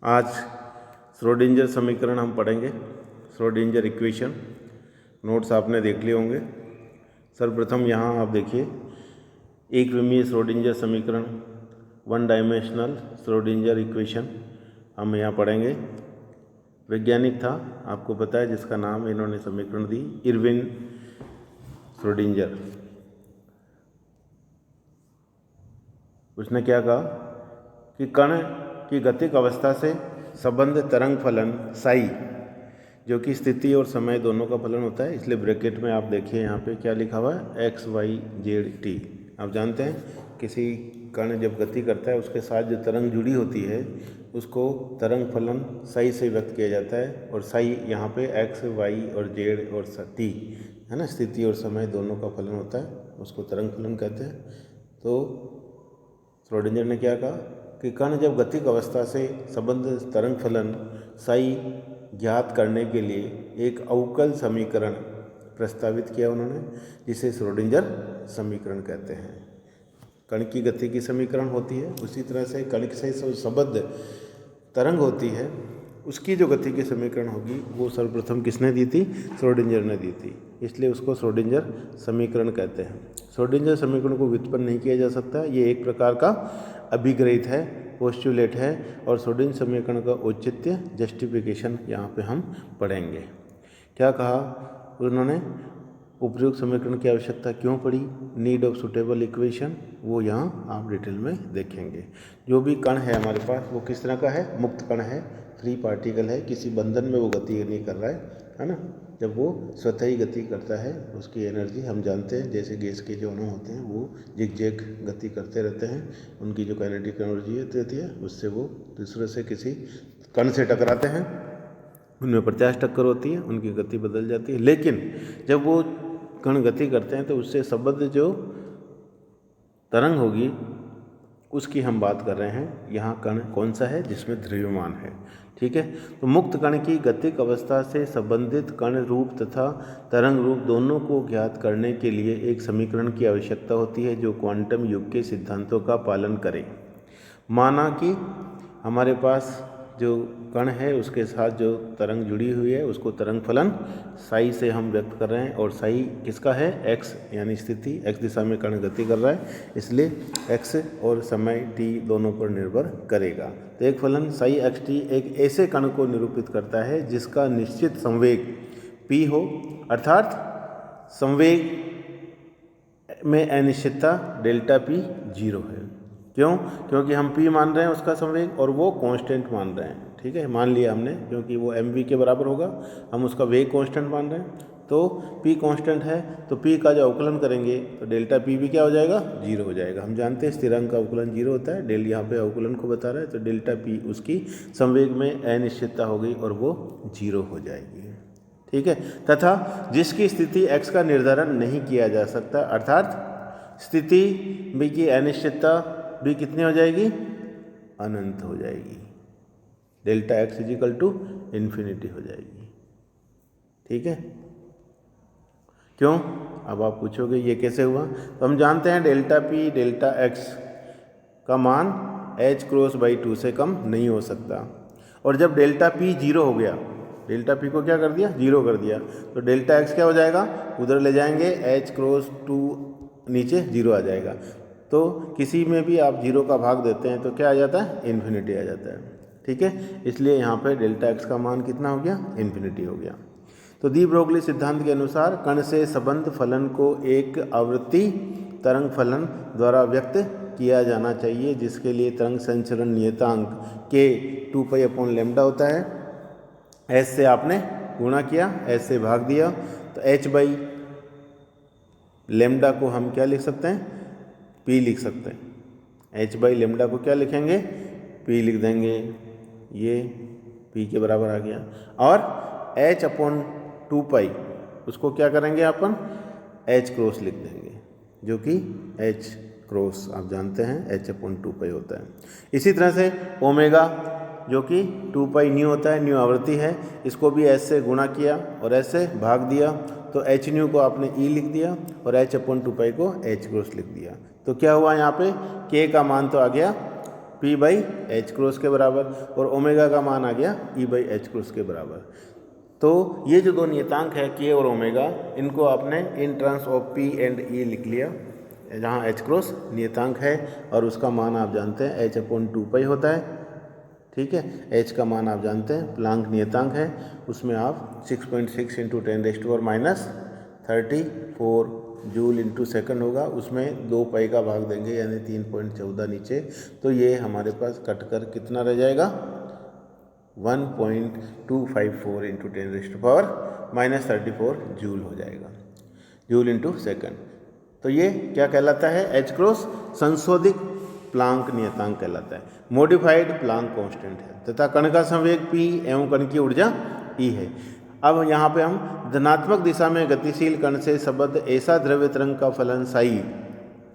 आज श्रोडिंजर समीकरण हम पढ़ेंगे। श्रोडिंजर इक्वेशन नोट्स आपने देख लिए होंगे। सर्वप्रथम यहाँ आप देखिए, एक विमीय श्रोडिंजर समीकरण, वन डायमेंशनल श्रोडिंजर इक्वेशन हम यहाँ पढ़ेंगे। वैज्ञानिक था, आपको पता है, जिसका नाम इन्होंने समीकरण दी, इरविन श्रोडिंजर। उसने क्या कहा कि कण की गतिक अवस्था से संबंध तरंग फलन साई, जो कि स्थिति और समय दोनों का फलन होता है, इसलिए ब्रैकेट में आप देखिए यहाँ पे क्या लिखा हुआ है, एक्स वाई जेड टी। आप जानते हैं किसी कण जब गति करता है उसके साथ जो तरंग जुड़ी होती है उसको तरंग फलन साई से व्यक्त किया जाता है, और साई यहाँ पे एक्स वाई और जेड और टी है ना, स्थिति और समय दोनों का फलन होता है, उसको तरंग फलन कहते हैं। तो श्रोडिंजर ने क्या कहा कि कण जब गतिक अवस्था से संबंध तरंग फलन साई ज्ञात करने के लिए एक अवकल समीकरण प्रस्तावित किया उन्होंने, जिसे श्रोडिंजर समीकरण कहते हैं। कण की गति की समीकरण होती है, उसी तरह से कण से संबद्ध तरंग होती है, उसकी जो गति की समीकरण होगी वो सर्वप्रथम किसने दी थी? श्रोडिंजर ने दी थी, इसलिए उसको श्रोडिंजर समीकरण कहते हैं। श्रोडिंजर समीकरण को व्युत्पन्न नहीं किया जा सकता, ये एक प्रकार का अभिग्रहित है, पोस्टुलेट है, और श्रोडिंजर समीकरण का औचित्य जस्टिफिकेशन यहाँ पे हम पढ़ेंगे। क्या कहा उन्होंने? उपयुक्त समीकरण की आवश्यकता क्यों पड़ी, नीड ऑफ सुटेबल इक्वेशन, वो यहाँ आप डिटेल में देखेंगे। जो भी कण है हमारे पास वो किस तरह का है? मुक्त कण है, फ्री पार्टिकल है, किसी बंधन में वो गति नहीं कर रहा है ना। जब वो स्वतः ही गति करता है, उसकी एनर्जी हम जानते हैं, जैसे गैस के जो अणु होते हैं वो जिग-जैग गति करते रहते हैं, उनकी जो काइनेटिक एनर्जी होती है उससे वो दूसरे से किसी कण से टकराते हैं, उनमें प्रत्यास्थ टक्कर होती है, उनकी गति बदल जाती है। लेकिन जब वो कण गति करते हैं तो उससे संबद्ध जो तरंग होगी उसकी हम बात कर रहे हैं। यहाँ कण कौन सा है? जिसमें द्रव्यमान है, ठीक है। तो मुक्त कण की गतिक अवस्था से संबंधित कण रूप तथा तरंग रूप दोनों को ज्ञात करने के लिए एक समीकरण की आवश्यकता होती है जो क्वांटम युग के सिद्धांतों का पालन करे। माना कि हमारे पास जो कण है उसके साथ जो तरंग जुड़ी हुई है उसको तरंग फलन साई से हम व्यक्त कर रहे हैं, और साई किसका है? एक्स, यानी स्थिति, एक्स दिशा में कण गति कर रहा है, इसलिए एक्स और समय टी दोनों पर निर्भर करेगा। तो एक फलन साई एक्स टी एक ऐसे कण को निरूपित करता है जिसका निश्चित संवेग पी हो, अर्थात संवेग में अनिश्चितता डेल्टा पी 0 है। क्यों? क्योंकि हम p मान रहे हैं उसका संवेग और वो कांस्टेंट मान रहे हैं, ठीक है, मान लिया हमने, क्योंकि वो mv के बराबर होगा, हम उसका वेग कांस्टेंट मान रहे हैं। तो p कांस्टेंट है तो p का जो अवकलन करेंगे तो डेल्टा p भी क्या हो जाएगा? 0 हो जाएगा। हम जानते हैं स्थिरांक का अवकलन 0 होता है, डेल यहाँ पे अवकलन को बता रहा है, तो डेल्टा p उसकी संवेग में अनिश्चितता हो गई और वो 0 हो जाएगी, ठीक है। तथा जिसकी स्थिति x का निर्धारण नहीं किया जा सकता, अर्थात स्थिति b की अनिश्चितता भी कितनी हो जाएगी? अनंत हो जाएगी, delta X equal to infinity हो जाएगी, ठीक है। क्यों? अब आप पूछोगे ये कैसे हुआ? तो हम जानते हैं डेल्टा पी डेल्टा एक्स का मान h क्रॉस बाई 2 से कम नहीं हो सकता, और जब डेल्टा पी 0 हो गया, डेल्टा पी को क्या कर दिया? 0 कर दिया, तो डेल्टा एक्स क्या हो जाएगा? उधर ले जाएंगे, h क्रॉस 2 नीचे 0 आ जाएगा। तो किसी में भी आप 0 का भाग देते हैं तो क्या आ जाता है? इन्फिनिटी आ जाता है, ठीक है। इसलिए यहाँ पे डेल्टा एक्स का मान कितना हो गया? इन्फिनिटी हो गया। तो दी ब्रोगली सिद्धांत के अनुसार कण से संबंध फलन को एक आवृत्ति तरंग फलन द्वारा व्यक्त किया जाना चाहिए, जिसके लिए तरंग संचरण नियतांक के 2π/λ होता है। एस से आपने गुणा किया, एस से भाग दिया, तो h/λ को हम क्या लिख सकते हैं? p लिख सकते हैं। h/λ को क्या लिखेंगे? p लिख देंगे, ये p के बराबर आ गया। और h/2π उसको क्या करेंगे अपन? h क्रॉस लिख देंगे, जो कि h क्रॉस आप जानते हैं h/2π होता है। इसी तरह से ओमेगा, जो कि 2π न्यू होता है, न्यू आवृत्ति है, इसको भी h से गुणा किया और h से भाग दिया, तो h न्यू को आपने e लिख दिया और h/2π को h क्रॉस लिख दिया। तो क्या हुआ यहाँ पे? k का मान तो आ गया पी बाई एच क्रॉस के बराबर, और ओमेगा का मान आ गया ई बाई एच क्रॉस के बराबर। तो ये जो दो नियतांक है के और ओमेगा, इनको आपने in terms of P and E लिख लिया, जहाँ एच क्रॉस नियतांक है और उसका मान आप जानते हैं एच अपॉन 2 पाई होता है। ठीक है, एच का मान आप जानते हैं, प्लांक नियतांक है, उसमें आप 6.6 इंटू 10⁻⁻34 जूल इंटू सेकेंड होगा, उसमें 2 पाई का भाग देंगे यानी 3.14 नीचे, तो ये हमारे पास कट कर कितना रह जाएगा 1.254 इंटू 10⁻⁻34 जूल हो जाएगा, जूल इंटू सेकेंड। तो ये क्या कहलाता है, एच क्रॉस संशोधित प्लांक नियतांक कहलाता है, मॉडिफाइड प्लांक कांस्टेंट है, तथा कण का संवेग p एवं कण की ऊर्जा E है। अब यहाँ पे हम धनात्मक दिशा में गतिशील कण से संबद्ध ऐसा द्रव्य तरंग का फलन साई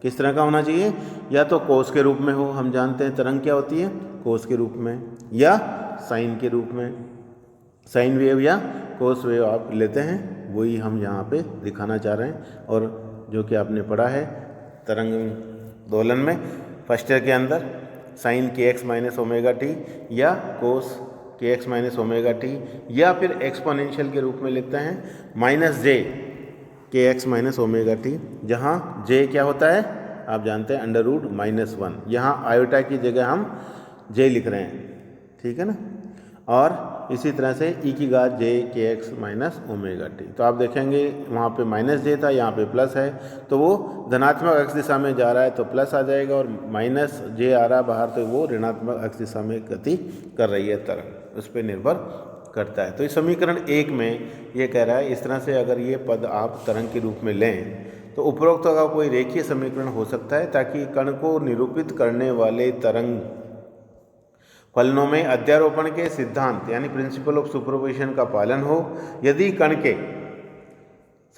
किस तरह का होना चाहिए, या तो कोस के रूप में हो, हम जानते हैं तरंग क्या होती है कोस के रूप में, या साइन के रूप में, साइन वेव या कोस वेव आप लेते हैं, वही हम यहाँ पे दिखाना चाह रहे हैं। और जो कि आपने पढ़ा है तरंग दोलन में फर्स्ट ईयर के अंदर, साइन के एक्स माइनस ओमेगा टी या कोस के एक्स माइनस ओमेगा टी, या फिर एक्सपोनेंशियल के रूप में लिखते हैं माइनस जे के एक्स माइनस ओमेगा टी, जहाँ जे क्या होता है आप जानते हैं √-1, यहाँ आयोटा की जगह हम जे लिख रहे हैं, ठीक है ना। और इसी तरह से e की घात j के एक्स माइनस ओमेगा टी, तो आप देखेंगे वहाँ पे माइनस जे था, यहाँ पे प्लस है, तो वो धनात्मक एक्स दिशा में जा रहा है तो प्लस आ जाएगा, और माइनस जे आ रहा है बाहर तो वो ऋणात्मक एक्स दिशा में गति कर रही है तरंग, उस पर निर्भर करता है। तो इस समीकरण 1 में ये कह रहा है इस तरह से अगर ये पद आप तरंग के रूप में लें तो उपरोक्त का कोई रेखीय समीकरण हो सकता है, ताकि कण को निरूपित करने वाले तरंग फलनों में अध्यारोपण के सिद्धांत यानी प्रिंसिपल ऑफ सुपरपोजिशन का पालन हो। यदि कण के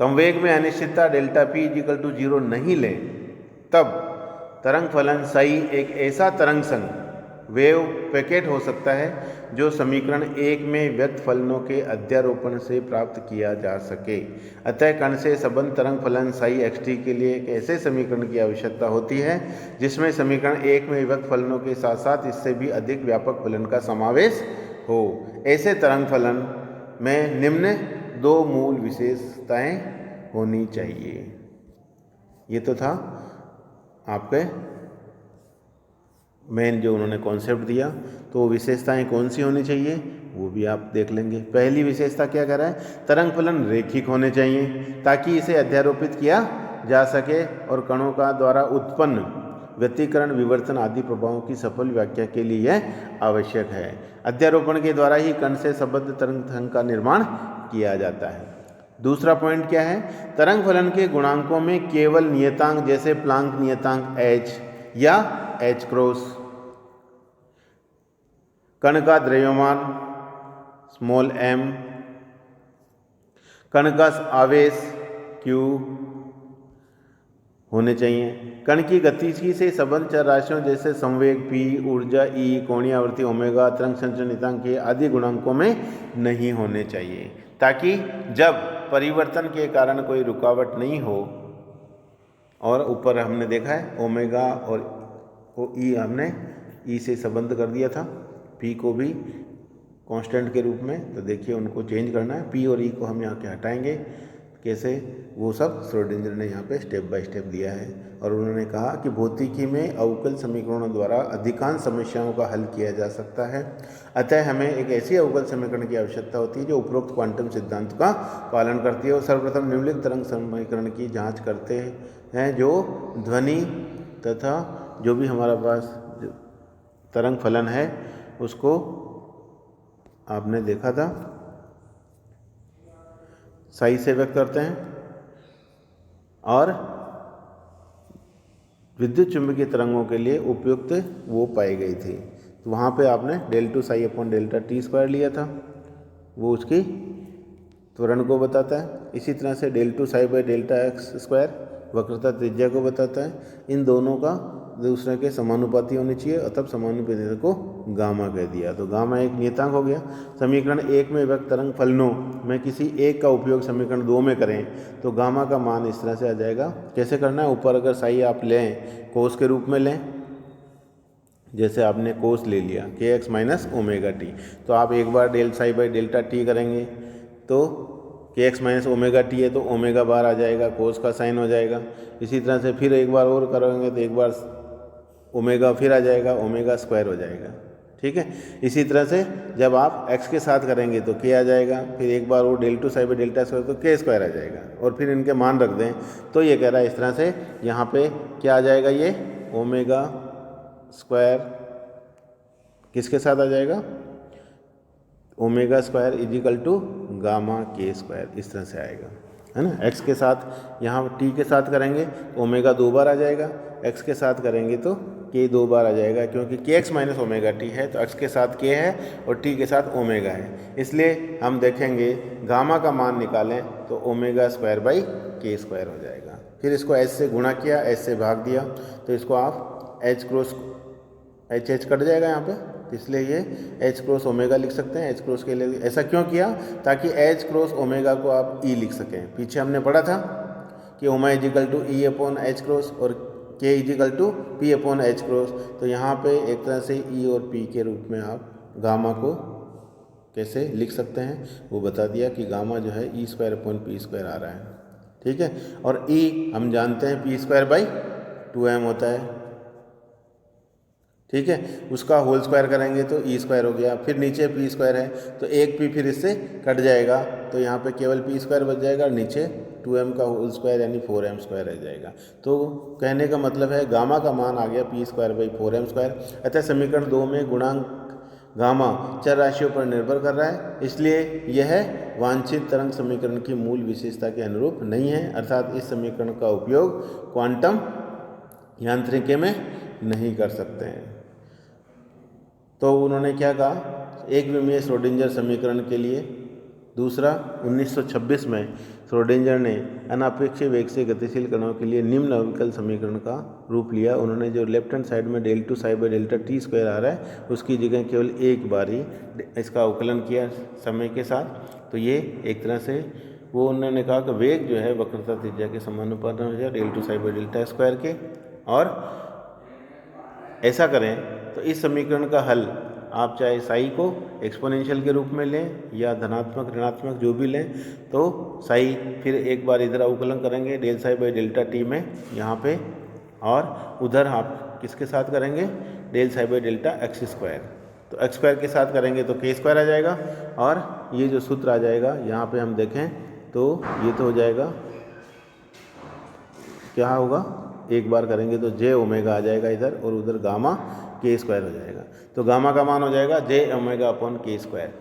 संवेग में अनिश्चितता डेल्टा पी इक्वल टू 0 नहीं लें, तब तरंग फलन साई एक ऐसा तरंग संघ वेव पैकेट हो सकता है जो समीकरण 1 में व्यक्त फलनों के अध्यारोपण से प्राप्त किया जा सके। अतः कण से संबद्ध तरंग फलन साई xt के लिए एक ऐसे समीकरण की आवश्यकता होती है जिसमें समीकरण 1 में व्यक्त फलनों के साथ साथ इससे भी अधिक व्यापक फलन का समावेश हो। ऐसे तरंग फलन में निम्न 2 मूल विशेषताएं होनी चाहिए। ये तो था आपके मेन जो उन्होंने कॉन्सेप्ट दिया, तो वो विशेषताएं कौन सी होनी चाहिए वो भी आप देख लेंगे। पहली विशेषता क्या कह रहा है, तरंग फलन रैखिक होने चाहिए ताकि इसे अध्यारोपित किया जा सके और कणों का द्वारा उत्पन्न व्यतिकरण विवर्तन आदि प्रभावों की सफल व्याख्या के लिए यह आवश्यक है। अध्यारोपण के द्वारा ही कण से संबद्ध तरंग संघ का निर्माण किया जाता है। दूसरा पॉइंट क्या है, तरंग फलन के गुणांकों में केवल नियतांक जैसे प्लांक नियतांक h या h क्रॉस, कण का द्रव्यमान स्मॉल m, कण का आवेश q होने चाहिए। कण की गतिकी से संबद्ध चर राशियों जैसे संवेग p, ऊर्जा E, कोणीय आवृत्ति ओमेगा, तरंग संचरण नियतांक के आदि गुणांकों में नहीं होने चाहिए, ताकि जब परिवर्तन के कारण कोई रुकावट नहीं हो। और ऊपर हमने देखा है ओमेगा और ई हमने ई से संबंध कर दिया था, पी को भी कांस्टेंट के रूप में, तो देखिए उनको चेंज करना है, पी और ई को हम यहाँ के हटाएंगे कैसे, वो सब श्रोडिंगर ने यहाँ पे स्टेप बाय स्टेप दिया है। और उन्होंने कहा कि भौतिकी में अवकल समीकरणों द्वारा अधिकांश समस्याओं का हल किया जा सकता है, अतः हमें एक ऐसी अवकल समीकरण की आवश्यकता होती है जो उपरोक्त क्वांटम सिद्धांत का पालन करती है। और सर्वप्रथम निम्नलिखित तरंग समीकरण की जाँच करते हैं जो ध्वनि तथा जो भी हमारा पास तरंग फलन है उसको आपने देखा था साई से व्यक्त करते हैं, और विद्युत चुंबकीय तरंगों के लिए उपयुक्त वो पाई गई थी। तो वहाँ पे आपने del2 psi upon delta T square लिया था, वो उसकी त्वरण को बताता है। इसी तरह से del2 Sai by delta X square वक्रता त्रिज्या को बताता है। इन दोनों का दूसरे के समानुपाती होनी चाहिए, और तब समानुपाती को गामा कह दिया, तो गामा एक नियतांक हो गया। समीकरण 1 में व्यक्त तरंग फलनों में किसी एक का उपयोग समीकरण 2 में करें तो गामा का मान इस तरह से आ जाएगा। कैसे करना है, ऊपर अगर साई आप लें कोस के रूप में लें, जैसे आपने कोस ले लिया के एक्स माइनस ओमेगा टी, तो आप एक बार del psi by delta T करेंगे तो के एक्स माइनस ओमेगा टी है तो ओमेगा बार आ जाएगा, कोस का साइन हो जाएगा। इसी तरह से फिर एक बार और करेंगे तो एक बार ओमेगा फिर आ जाएगा, ओमेगा स्क्वायर हो जाएगा। ठीक है, इसी तरह से जब आप x के साथ करेंगे तो k आ जाएगा, फिर एक बार वो del two psi by delta square तो k स्क्वायर आ जाएगा, और फिर इनके मान रख दें तो ये कह रहा है इस तरह से यहाँ पे क्या आ जाएगा, ये ओमेगा स्क्वायर किसके साथ आ जाएगा, omega square equal to gamma के स्क्वायर, इस तरह से आएगा, है ना। x के साथ यहाँ t के साथ करेंगे तो ओमेगा 2 बार आ जाएगा, x के साथ करेंगे तो k 2 बार आ जाएगा, क्योंकि के एक्स माइनस ओमेगा टी है तो x के साथ k है और t के साथ ओमेगा है, इसलिए हम देखेंगे गामा का मान निकालें तो ओमेगा स्क्वायर बाई के स्क्वायर हो जाएगा। फिर इसको h से गुणा किया, h से भाग दिया, तो इसको आप h क्रॉस h कट जाएगा यहाँ पे, इसलिए ये h क्रॉस ओमेगा लिख सकते हैं। h क्रॉस के लिए ऐसा क्यों किया, ताकि h क्रॉस ओमेगा को आप e लिख सकें। पीछे हमने पढ़ा था कि omega equal to E upon H cross और k equal to p upon H cross, तो यहाँ पे एक तरह से e और p के रूप में आप गामा को कैसे लिख सकते हैं वो बता दिया कि गामा जो है E square upon P square आ रहा है। ठीक है, और e हम जानते हैं पी स्क्वायर बाई 2m होता है। ठीक है, उसका होल स्क्वायर करेंगे तो ई स्क्वायर हो गया, फिर नीचे पी स्क्वायर है तो एक पी फिर इससे कट जाएगा, तो यहाँ पे केवल पी स्क्वायर बच जाएगा और नीचे 2m का होल स्क्वायर यानी 4m स्क्वायर रह जाएगा। तो कहने का मतलब है गामा का मान आ गया P square by 4m square. अतः समीकरण 2 में गुणांक गामा चर राशियों पर निर्भर कर रहा है, इसलिए यह वांछित तरंग समीकरण की मूल विशेषता के अनुरूप नहीं है, अर्थात इस समीकरण का उपयोग क्वांटम यांत्रिकी में नहीं कर सकते हैं। तो उन्होंने क्या कहा, एक विमीय श्रोडिंगर समीकरण के लिए दूसरा 1926 में श्रोडिंगर ने अनापेक्षिक वेग से गतिशील कणों के लिए निम्न अविकल समीकरण का रूप लिया। उन्होंने जो लेफ्ट हैंड साइड में del two psi by delta T square आ रहा है उसकी जगह केवल एक बार ही इसका अवकलन किया समय के साथ, तो ये एक तरह से वो उन्होंने कहा कि वेग जो है वक्रता त्रिज्या के समानुपाती हो जाए del two psi by delta square के, और ऐसा करें तो इस समीकरण का हल आप चाहे साई को एक्सपोनेंशियल के रूप में लें या धनात्मक ऋणात्मक जो भी लें, तो साई फिर एक बार इधर अवकलन करेंगे del psi by delta T में यहाँ पे, और उधर आप किसके साथ करेंगे del psi by delta X square, तो एक्स स्क्वायर के साथ करेंगे तो के स्क्वायर आ जाएगा, और ये जो सूत्र आ जाएगा यहाँ पे हम देखें तो ये तो हो जाएगा, क्या होगा, एक बार करेंगे तो जे ओमेगा आ जाएगा इधर, और उधर गामा के स्क्वायर हो जाएगा, तो गामा का मान हो जाएगा जे ओमेगा अपॉन के स्क्वायर।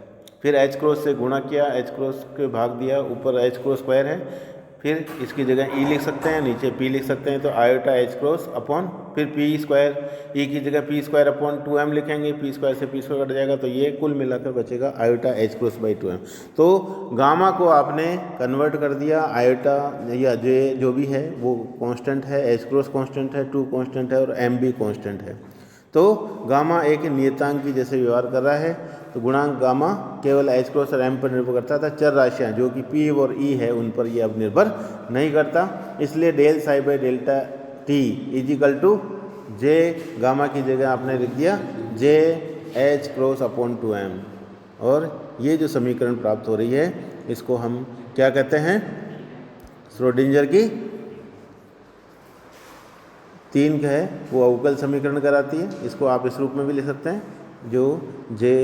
फिर एच क्रॉस से गुणा किया, एच क्रॉस के भाग दिया, ऊपर एच क्रॉस स्क्वायर है, फिर इसकी जगह ई लिख सकते हैं, नीचे पी लिख सकते हैं, तो आयोटा एच क्रॉस अपॉन फिर पी स्क्वायर, ई की जगह पी स्क्वायर अपॉन 2m लिखेंगे, पी स्क्वायर से पी स्क्वायर कट जाएगा, तो ये कुल मिलाकर बचेगा iota H cross by 2m। तो गामा को आपने कन्वर्ट कर दिया, आयोटा या जे जो भी है वो कांस्टेंट है, एच क्रॉस कांस्टेंट है, 2 कांस्टेंट है और m भी कांस्टेंट है, तो गामा एक नियतांक की जैसे व्यवहार कर रहा है। तो गुणांक गामा केवल एच क्रॉस और एम पर निर्भर करता था, चर राशियाँ जो कि पी और ई है उन पर ये अब निर्भर नहीं करता, इसलिए del psi by delta T is equal to J gamma की जगह आपने लिख दिया जे एच क्रॉस अपॉन 2m, और ये जो समीकरण प्राप्त हो रही है इसको हम क्या कहते हैं, श्रोडिंगर की 3 है वो अवकल समीकरण कराती है। इसको आप इस रूप में भी लिख सकते हैं जो जे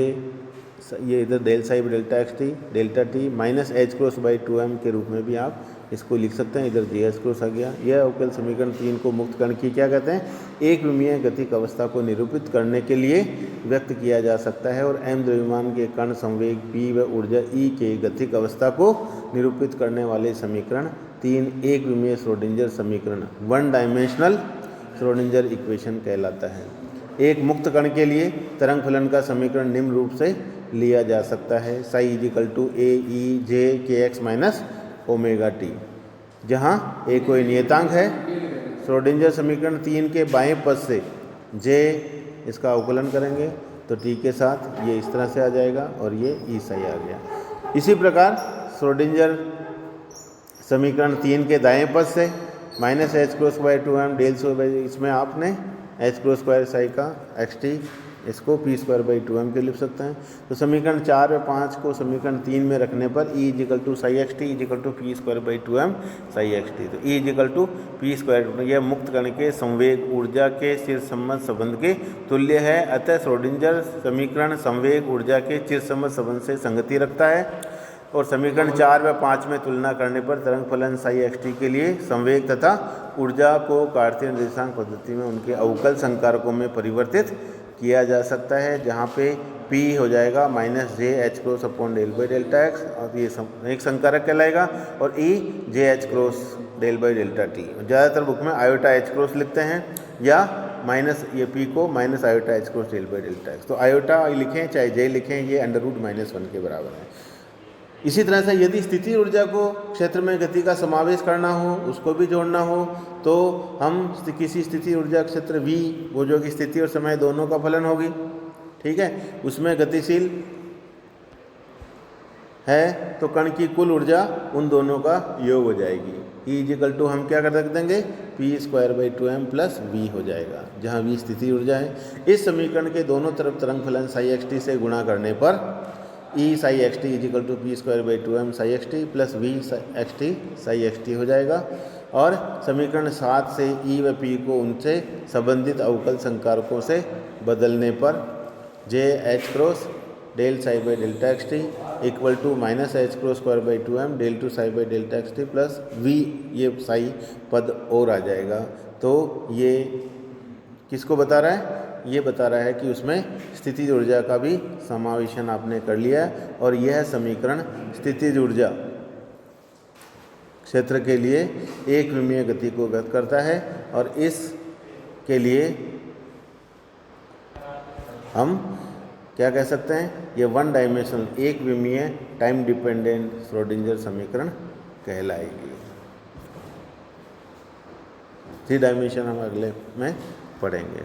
ये इधर del psi by delta X T delta T minus H cross by 2m के रूप में भी आप इसको लिख सकते हैं, इधर जे एच क्रॉस आ गया। यह अवकल समीकरण 3 को मुक्त कण की क्या कहते हैं, एक विमीय गतिक अवस्था को निरूपित करने के लिए व्यक्त किया जा सकता है, और m द्रव्यमान के कण संवेग p व ऊर्जा e के गतिक अवस्था को निरूपित करने वाले समीकरण 3 एक विमीय श्रोडिंगर समीकरण 1 डायमेंशनल श्रोडिंगर इक्वेशन कहलाता है। एक मुक्त कण के लिए तरंग फलन का समीकरण निम्न रूप से लिया जा सकता है, साई इजिकल टू ए ई जे के एक्स माइनस ओमेगा टी, जहाँ ए कोई नियतांक है। श्रोडिंगर समीकरण 3 के बाएं पद से जे इसका अवकलन करेंगे तो टी के साथ ये इस तरह से आ जाएगा और ये ई साई आ गया। इसी प्रकार श्रोडिंगर समीकरण 3 के दाएं पद से minus H cross by 2m del so by, इसमें आपने एच क्रो स्क्वायर साई का एक्स टी, इसको पी स्क्वायर बाई 2m के लिख सकते हैं। तो समीकरण 4 व 5 को समीकरण 3 में रखने पर E is equal to psi X T is equal to P square by 2m psi X T. तो E is equal to P square, यह मुक्त कण के संवेग ऊर्जा के चिरसम्मत संबंध के तुल्य है। अतः श्रोडिंगर समीकरण संवेग ऊर्जा के चिरसम्मत संबंध से संगति रखता है। और समीकरण 4 व 5 में तुलना करने पर तरंग फलन साई एक्स टी के लिए संवेग तथा ऊर्जा को कार्तीय निर्देशांक पद्धति में उनके अवकल संकारकों में परिवर्तित किया जा सकता है, जहाँ पे P हो जाएगा minus J H cross upon del by delta X, और ये एक संकारक कहलाएगा, और E J H cross del by delta T. ज़्यादातर बुक में आयोटा एच क्रॉस लिखते हैं, या माइनस ये P को minus iota H cross del by delta X. तो आयोटा लिखें चाहे जे लिखें, ये अंडर रूट -1 के बराबर है। इसी तरह से यदि स्थिति ऊर्जा को क्षेत्र में गति का समावेश करना हो, उसको भी जोड़ना हो, तो हम किसी स्थिति ऊर्जा क्षेत्र V, वो जो कि स्थिति और समय दोनों का फलन होगी, ठीक है, उसमें गतिशील है तो कण की कुल ऊर्जा उन दोनों का योग हो जाएगी। E इजिकल टू हम क्या कर रख देंगे, P square by 2m plus V हो जाएगा, जहाँ V स्थिति ऊर्जा है। इस समीकरण के दोनों तरफ तरंग फलन साई एक्स टी से गुणा करने पर E psi X T is equal to P square by 2m psi X T plus V X T psi X T हो जाएगा। और समीकरण 7 से E व P को उनसे संबंधित अवकल संकारकों से बदलने पर J H cross del psi by delta X T equal to minus H cross square by 2m del two psi by delta X T plus V, ये साई पद और आ जाएगा। तो ये किसको बता रहा है, ये बता रहा है कि उसमें स्थितिज ऊर्जा का भी समावेशन आपने कर लिया है, और यह समीकरण स्थितिज ऊर्जा क्षेत्र के लिए एक विमीय गति को व्यक्त करता है। और इस के लिए हम क्या कह सकते हैं, ये वन डायमेंशनल एक विमीय टाइम डिपेंडेंट श्रोडिंगर समीकरण कहलाएगी। 3 डायमेंशन हम अगले में पढ़ेंगे।